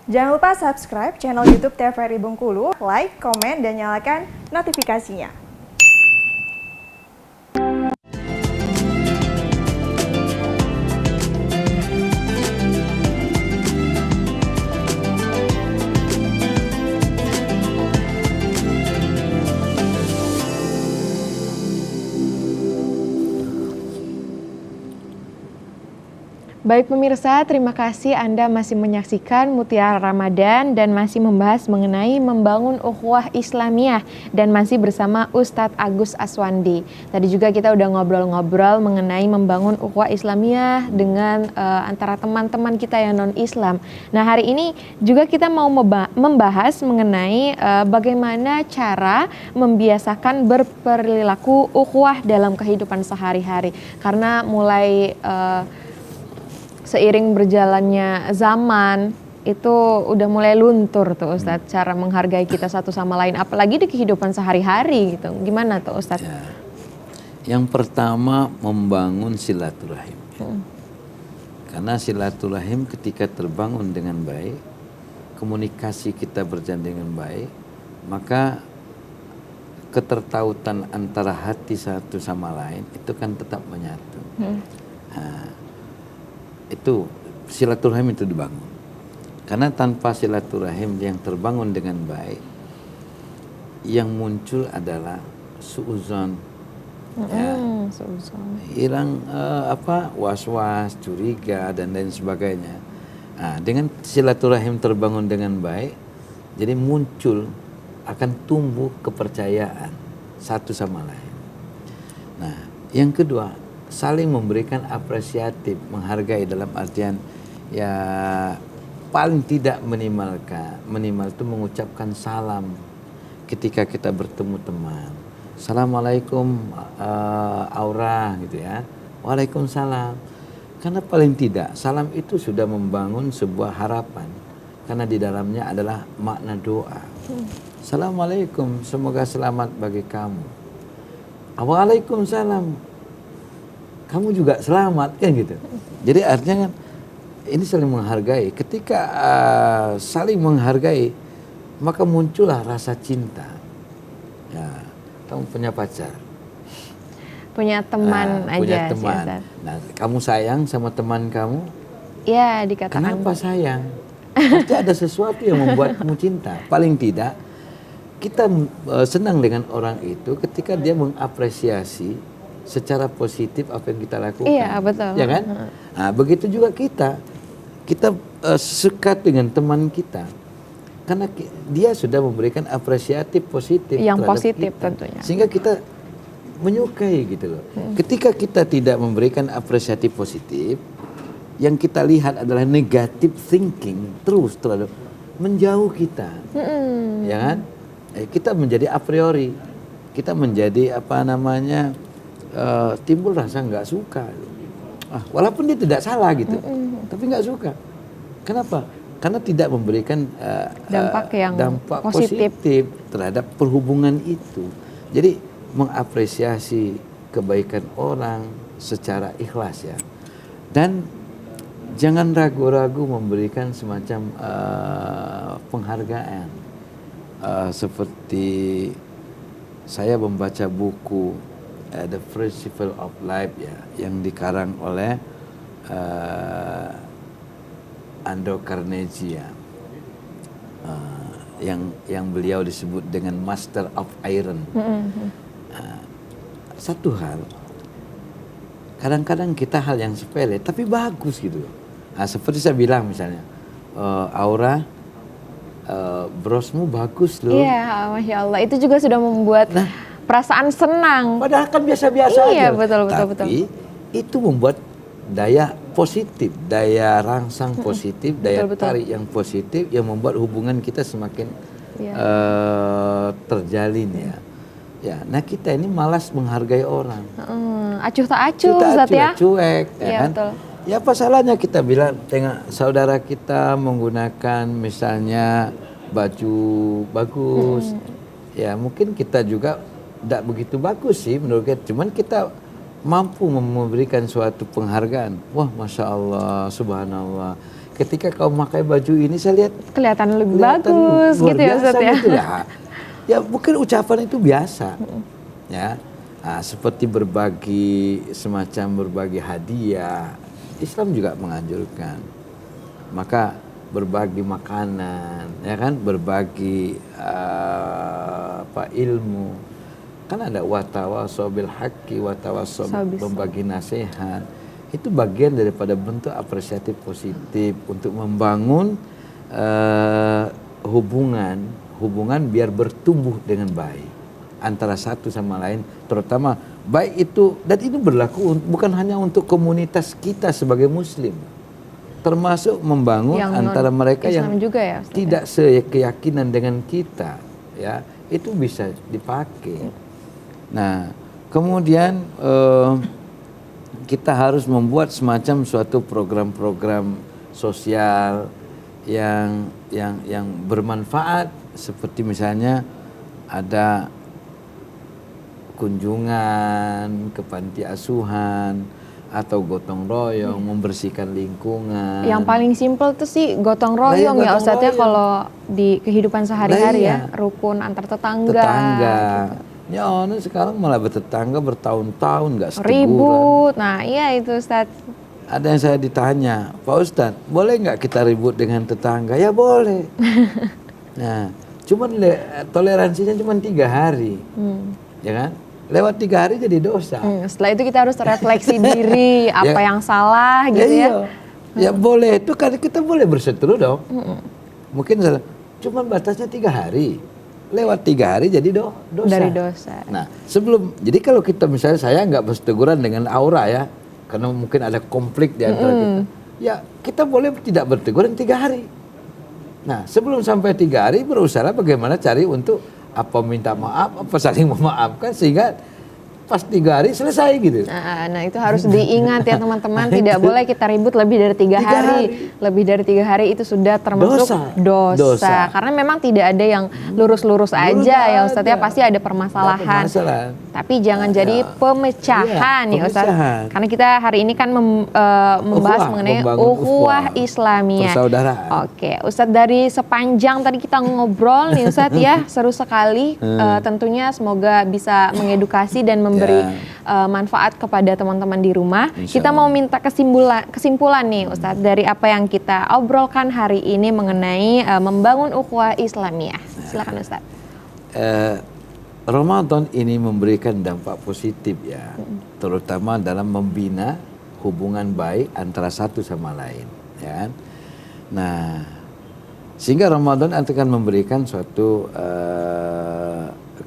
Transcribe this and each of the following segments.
Jangan lupa subscribe channel YouTube TVRI Bengkulu, like, komen, dan nyalakan notifikasinya. Baik pemirsa, terima kasih Anda masih menyaksikan Mutiara Ramadan dan masih membahas mengenai membangun ukhuwah Islamiyah dan masih bersama Ustadz Agus Aswandi. Tadi juga kita udah ngobrol-ngobrol mengenai membangun ukhuwah Islamiyah dengan antara teman-teman kita yang non-Islam. Nah, hari ini juga kita mau membahas mengenai bagaimana cara membiasakan berperilaku ukhuwah dalam kehidupan sehari-hari. Karena mulai seiring berjalannya zaman itu udah mulai luntur tuh Ustadz, cara menghargai kita satu sama lain, apalagi di kehidupan sehari-hari gitu. Gimana tuh Ustadz? Ya. Yang pertama membangun silaturahim. Karena silaturahim ketika terbangun dengan baik, komunikasi kita berjalan dengan baik, maka ketertautan antara hati satu sama lain itu kan tetap menyatu. Nah, itu silaturahim itu dibangun. Karena tanpa silaturahim yang terbangun dengan baik, yang muncul adalah suuzon, hilang was-was, curiga dan lain sebagainya. Nah, dengan silaturahim terbangun dengan baik, jadi muncul akan tumbuh kepercayaan satu sama lain. Nah, yang kedua, saling memberikan apresiatif, menghargai dalam artian ya paling tidak minimal itu mengucapkan salam ketika kita bertemu teman. Assalamualaikum Aura gitu ya. Waalaikumsalam. Karena paling tidak salam itu sudah membangun sebuah harapan. Karena di dalamnya adalah makna doa. Assalamualaikum, semoga selamat bagi kamu. Waalaikumsalam, kamu juga selamat, kan gitu. Jadi artinya kan ini saling menghargai. Ketika saling menghargai, maka muncullah rasa cinta. Ya, kamu punya pacar, punya teman aja. Punya teman. Nah, kamu sayang sama teman kamu? Ya, dikatakan. Kenapa sayang? Pasti ada sesuatu yang membuat kamu cinta. Paling tidak kita senang dengan orang itu ketika dia mengapresiasi secara positif apa yang kita lakukan. Iya, betul. Ya kan? Nah, begitu juga kita sekat dengan teman kita. Karena dia sudah memberikan apresiatif positif yang terhadap positif kita. tentunya. Sehingga kita menyukai gitu loh. Ketika kita tidak memberikan apresiatif positif, yang kita lihat adalah negative thinking terus terhadap menjauh kita. Ya kan? Kita menjadi a priori. Kita menjadi timbul rasa nggak suka, walaupun dia tidak salah gitu, tapi nggak suka. Kenapa? Karena tidak memberikan dampak positif terhadap perhubungan itu. Jadi mengapresiasi kebaikan orang secara ikhlas ya, dan jangan ragu-ragu memberikan semacam penghargaan. Seperti saya membaca buku The Principle of Life ya, yang dikarang oleh Andrew Carnegie ya, yang beliau disebut dengan Master of Iron. Satu hal, kadang-kadang kita hal yang sepele tapi bagus gitu. Nah, seperti saya bilang misalnya, Aura, brosmu bagus loh. Iya, Masya Allah. Itu juga sudah membuat perasaan senang. Padahal kan biasa-biasa aja. Iya, betul. Tapi itu membuat daya positif, daya rangsang positif, daya tarik yang positif yang membuat hubungan kita semakin terjalin ya. Ya, nah kita ini malas menghargai orang. Acuh tak acuh, Ustadz ya. Cuek, ya kan? Betul. Ya apa salahnya kita bilang tengok saudara kita menggunakan misalnya baju bagus. Ya mungkin kita juga tidak begitu bagus sih menurut kita. Cuman kita mampu memberikan suatu penghargaan. Wah, Masya Allah, Subhanallah. ketika kau pakai baju ini saya lihat Kelihatan lebih bagus luar gitu ya biasa Ustadz ya. gitu lah. Ya mungkin ucapan itu biasa, ya. Nah, seperti berbagi hadiah, Islam juga menganjurkan. Maka berbagi makanan, ya kan, berbagi ilmu. Kan ada watawasau bil haqqi, watawasau membagi nasihat. Itu bagian daripada bentuk apresiatif positif untuk membangun hubungan biar bertumbuh dengan baik antara satu sama lain, terutama baik itu, dan itu berlaku bukan hanya untuk komunitas kita sebagai muslim, termasuk membangun yang antara mereka yang juga ya, tidak sekeyakinan dengan kita, ya, itu bisa dipakai. Nah, kemudian kita harus membuat semacam suatu program-program sosial yang bermanfaat, seperti misalnya ada kunjungan ke panti asuhan atau gotong royong membersihkan lingkungan. Yang paling simpel tuh sih gotong royong ya Ustadz ya, kalau di kehidupan sehari-hari ya, rukun antar tetangga. Gitu. Ya sekarang malah bertetangga bertahun-tahun nggak seteguran. Ribut, nah iya itu Ustadz. Ada yang saya ditanya, Pak Ustadz, boleh nggak kita ribut dengan tetangga? Ya boleh. Nah, cuman toleransinya cuma 3 hari, ya kan? Lewat 3 hari jadi dosa. Setelah itu kita harus refleksi diri, apa yang salah gitu ya. Ya boleh, itu kan kita boleh berseteru dong. Mungkin cuman batasnya 3 hari. Lewat 3 hari jadi dosa. Dari dosa. Nah, jadi kalau kita misalnya saya nggak berteguran dengan Aura ya, karena mungkin ada konflik di antara kita. Ya kita boleh tidak berteguran 3 hari. Nah, sebelum sampai 3 hari berusaha bagaimana cari untuk apa minta maaf, apa saling memaafkan sehingga pas 3 hari selesai gitu. Nah itu harus diingat ya teman-teman, tidak boleh kita ribut lebih dari 3 hari. Lebih dari 3 hari itu sudah termasuk dosa. Karena memang tidak ada yang lurus-lurus aja ya Ustadz ya, pasti ada permasalahan. Tapi jangan jadi pemecahan ya Ustadz. Karena kita hari ini kan membahas mengenai ukhuwah Islamiyah. Oke, Ustadz, dari sepanjang tadi kita ngobrol nih Ustadz ya, seru sekali. Tentunya semoga bisa mengedukasi dan memberi manfaat kepada teman-teman di rumah. Kita mau minta kesimpulan nih Ustadz dari apa yang kita obrolkan hari ini mengenai membangun ukhuwah Islamiyah. Silakan Ustadz. Ramadan ini memberikan dampak positif ya, terutama dalam membina hubungan baik antara satu sama lain, ya kan? Nah, sehingga Ramadan akan memberikan suatu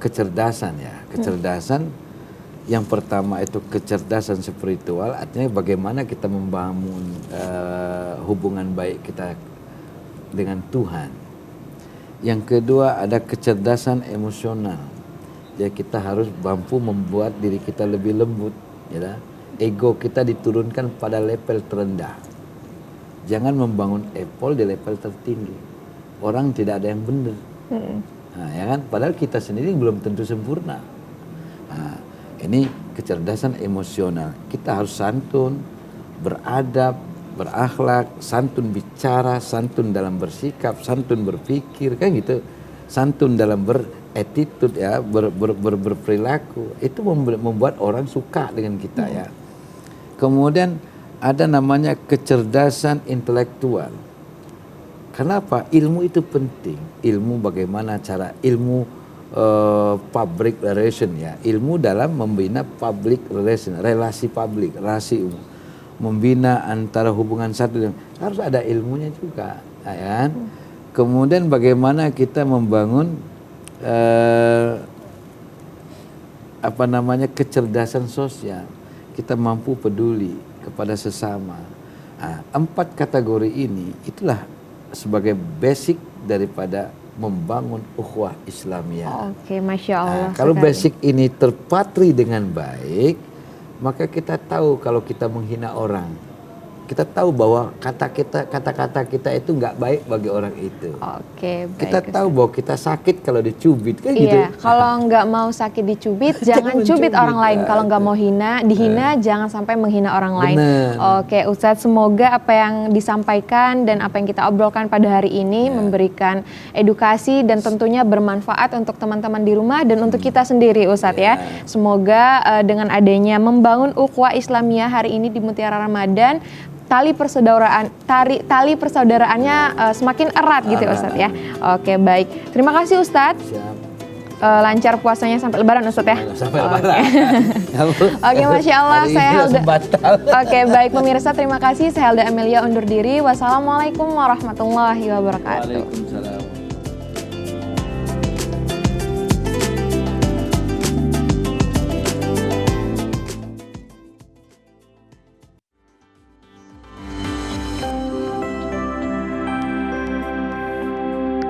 kecerdasan ya, kecerdasan. Yang pertama itu kecerdasan spiritual, artinya bagaimana kita membangun hubungan baik kita dengan Tuhan. Yang kedua ada kecerdasan emosional. Ya, kita harus mampu membuat diri kita lebih lembut, ya. Ego kita diturunkan pada level terendah. Jangan membangun ego di level tertinggi. Orang tidak ada yang benar. Nah, ya kan? Padahal kita sendiri belum tentu sempurna. Nah, ini kecerdasan emosional. Kita harus santun, beradab, berakhlak, santun bicara, santun dalam bersikap, santun berpikir, kan gitu. Santun dalam attitude ya, berperilaku, itu membuat orang suka dengan kita ya. Kemudian ada namanya kecerdasan intelektual. Kenapa? Ilmu itu penting. Ilmu bagaimana cara ilmu public relation ya, ilmu dalam membina public relation, relasi publik, relasi umum, membina antara hubungan satu dan harus ada ilmunya juga, ya kan? Kemudian bagaimana kita membangun kecerdasan sosial, kita mampu peduli kepada sesama. Nah, 4 kategori ini itulah sebagai basic daripada membangun ukhuwah Islamiyah. Oke, Masya Allah. Nah, kalau basic ini terpatri dengan baik, maka kita tahu kalau kita menghina orang, kita tahu bahwa kata-kata kita itu nggak baik bagi orang itu. Oke, baik. Kita tahu bahwa kita sakit kalau dicubit, kan Iya, gitu. kalau nggak mau sakit dicubit, jangan cubit orang lain. Kalau nggak mau dihina, jangan sampai menghina orang lain. Bener. Oke, Ustadz, semoga apa yang disampaikan dan apa yang kita obrolkan pada hari ini memberikan edukasi dan tentunya bermanfaat untuk teman-teman di rumah dan untuk kita sendiri, Ustadz ya. Semoga dengan adanya membangun ukhuwah Islamiyah hari ini di Mutiara Ramadan, tali persaudaraannya semakin erat gitu ya, Ustadz ya. Oke, baik. Terima kasih Ustadz. Siap. Lancar puasanya sampai Lebaran Ustadz ya. Sampai Lebaran. Oke, Masya Allah. Hari Saya ini Helda. batal. Oke, baik pemirsa, terima kasih. Saya Helda Amelia undur diri. Wassalamualaikum warahmatullahi wabarakatuh. Waalaikumsalam.